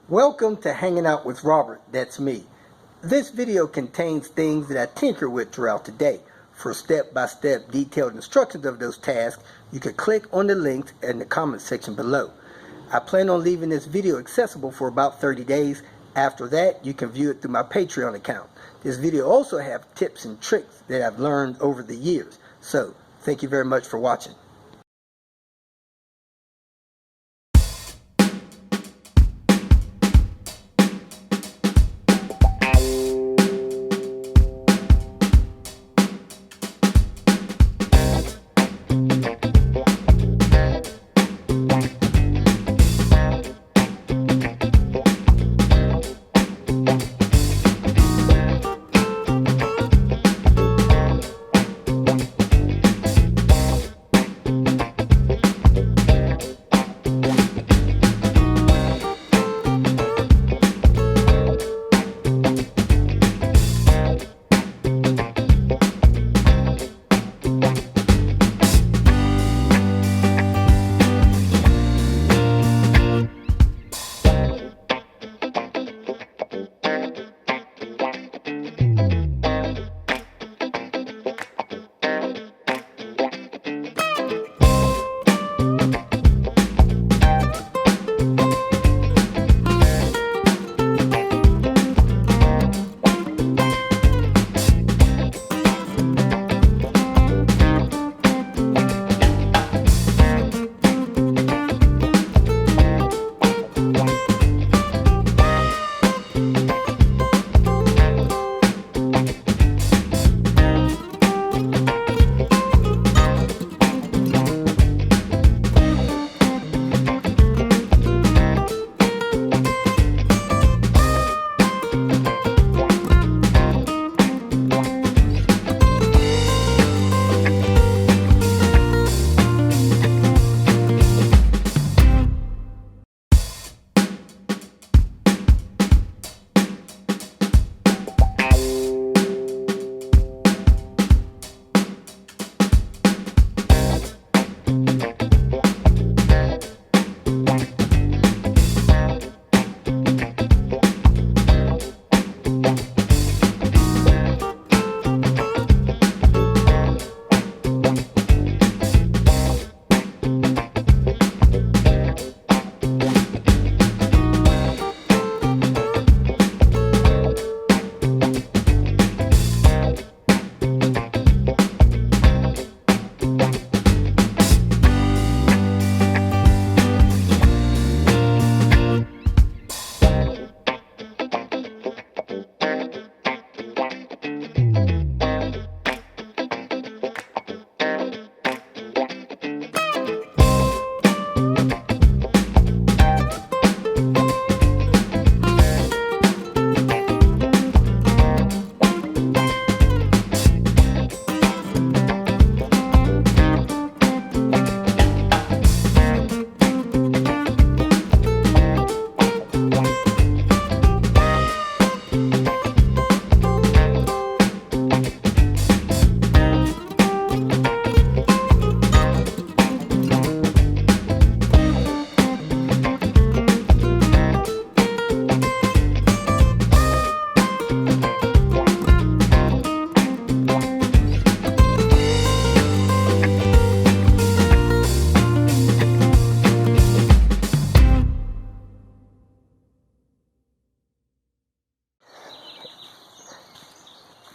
Welcome to Hanging Out with Robert, that's me. This video contains things that I tinker with throughout the day. For step-by-step detailed instructions of those tasks, you can click on the links in the comment section below. I plan on leaving this video accessible for about 30 days. After that, you can view it through my Patreon account. This video also has tips and tricks that I've learned over the years. So, thank you very much for watching.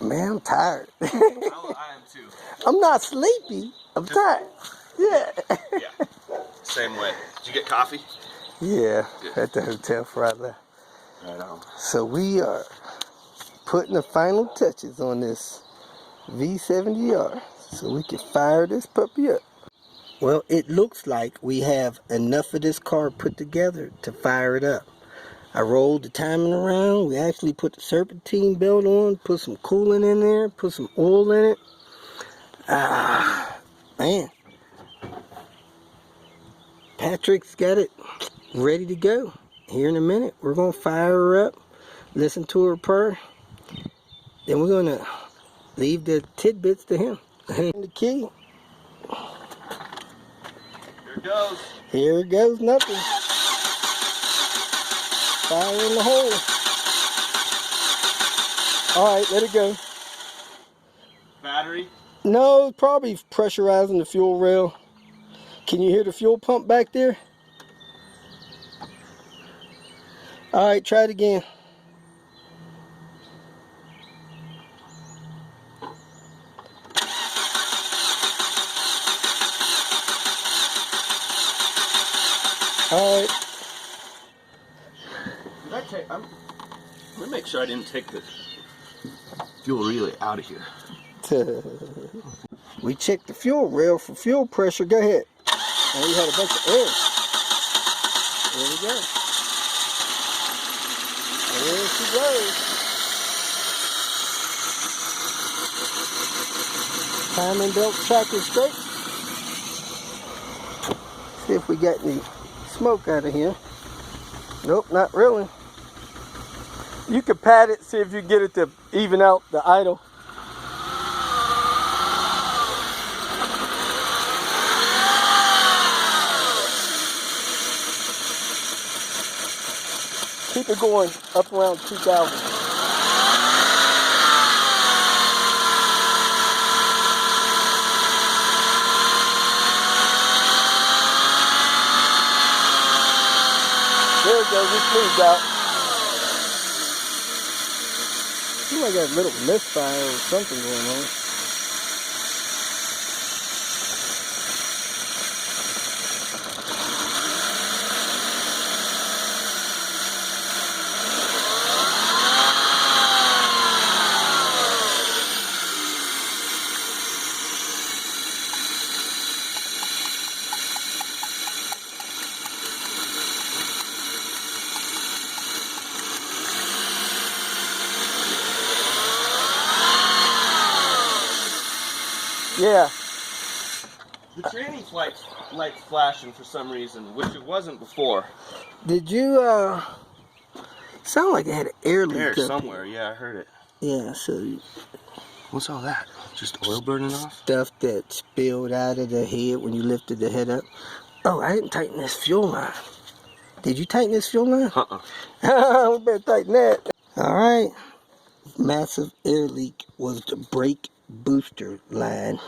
Man, I'm tired. I am too. I'm not sleepy. I'm tired. Yeah. Yeah. Same way. Did you get coffee? Yeah, at the hotel before I left. Right on. So we are putting the final touches on this V70R so we can fire this puppy up. Well, it looks like we have enough of this car put together to fire it up. I rolled the timing around. We actually put the serpentine belt on, put some coolant in there, put some oil in it. Man. Patrick's got it ready to go. Here in a minute, we're going to fire her up, listen to her purr. Then we're going to leave the tidbits to him. The key. Here it goes. Here it goes, nothing. Fire in the hole. All right, let it go. Battery? No, probably pressurizing the fuel rail. Can you hear the fuel pump back there? All right, try it again. All right. Did I take? Let me make sure I didn't take the fuel relay out of here. We checked the fuel rail for fuel pressure. Go ahead. And we had a bunch of air. There we go. There she goes. Timing belt tracking straight. See if we got any smoke out of here. Nope, not really. You can pat it, see if you get it to even out the idle. Keep it going up around 2,000. There we go, we smoothed out. Seems like I got a little misfire or something going on. Yeah. The tranny's lights flashing for some reason, which it wasn't before. Did you, sound like it had an air leak There up somewhere, yeah, I heard it. Yeah, so What's all that? Just oil burning off? stuff that spilled out of the head when you lifted the head up. Oh, I didn't tighten this fuel line. Did you tighten this fuel line? We better tighten that. All right. Massive air leak was the brake booster line.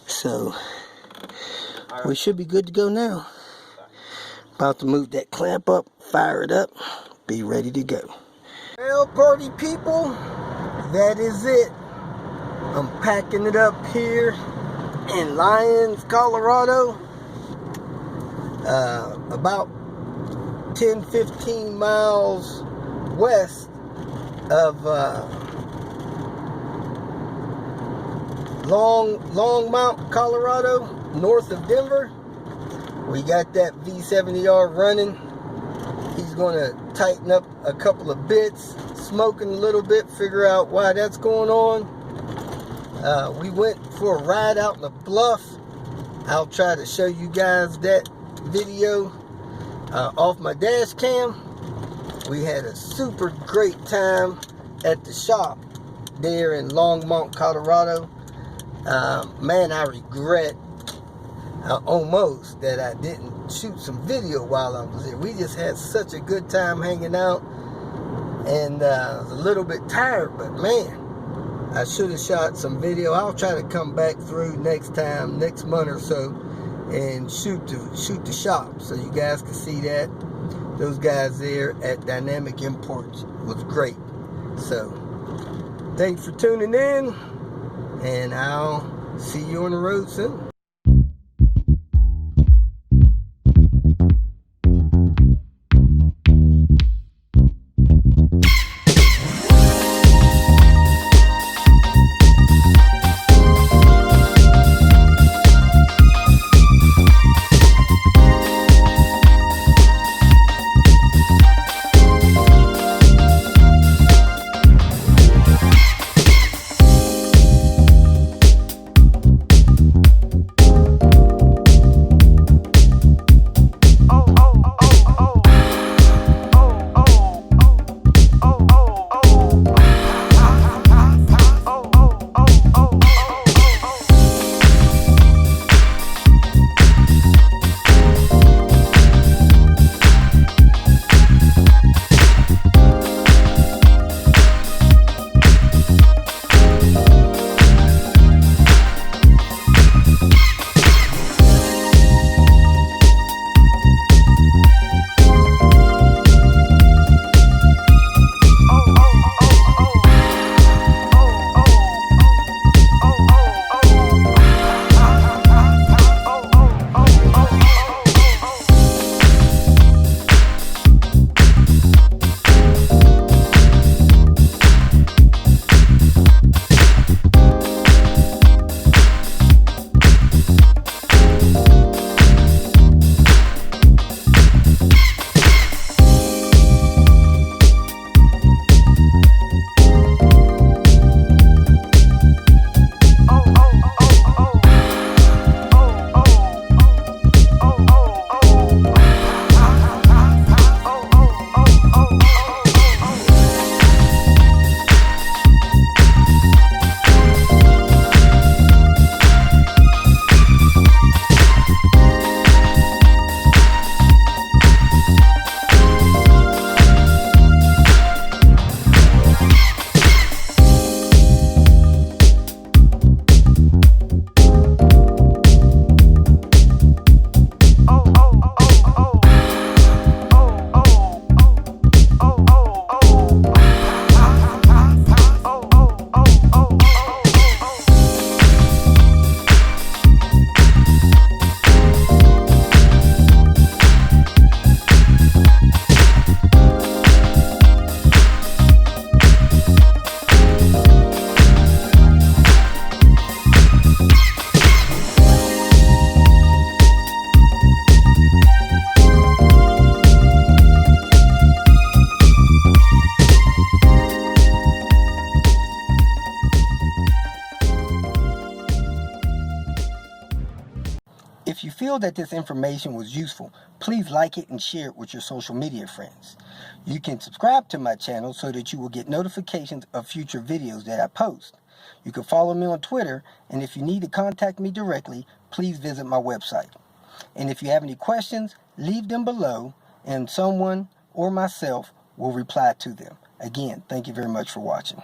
So we should be good to go now. About to move that clamp up, fire it up, be ready to go. Well, party people, that is it. I'm packing it up here in Lyons, Colorado. About 10-15 miles west of Longmont, Colorado, north of Denver. We got that V70R running. He's going to tighten up a couple of bits, smoking a little bit, figure out why that's going on. We went for a ride out in the bluff. I'll try to show you guys that video off my dash cam. We had a super great time at the shop there in Longmont, Colorado. Man, I regret almost that I didn't shoot some video while I was there. We just had such a good time hanging out, and I was a little bit tired, but man, I should have shot some video. I'll try to come back through next time, next month or so, and shoot the shop so you guys can see that. Those guys there at Dynamic Imports was great. So thanks for tuning in, and I'll see you on the road soon. If you feel that this information was useful, please like it and share it with your social media friends. You can subscribe to my channel so that you will get notifications of future videos that I post. You can follow me on Twitter, and if you need to contact me directly, please visit my website. And if you have any questions, leave them below, and someone or myself will reply to them. Again, thank you very much for watching.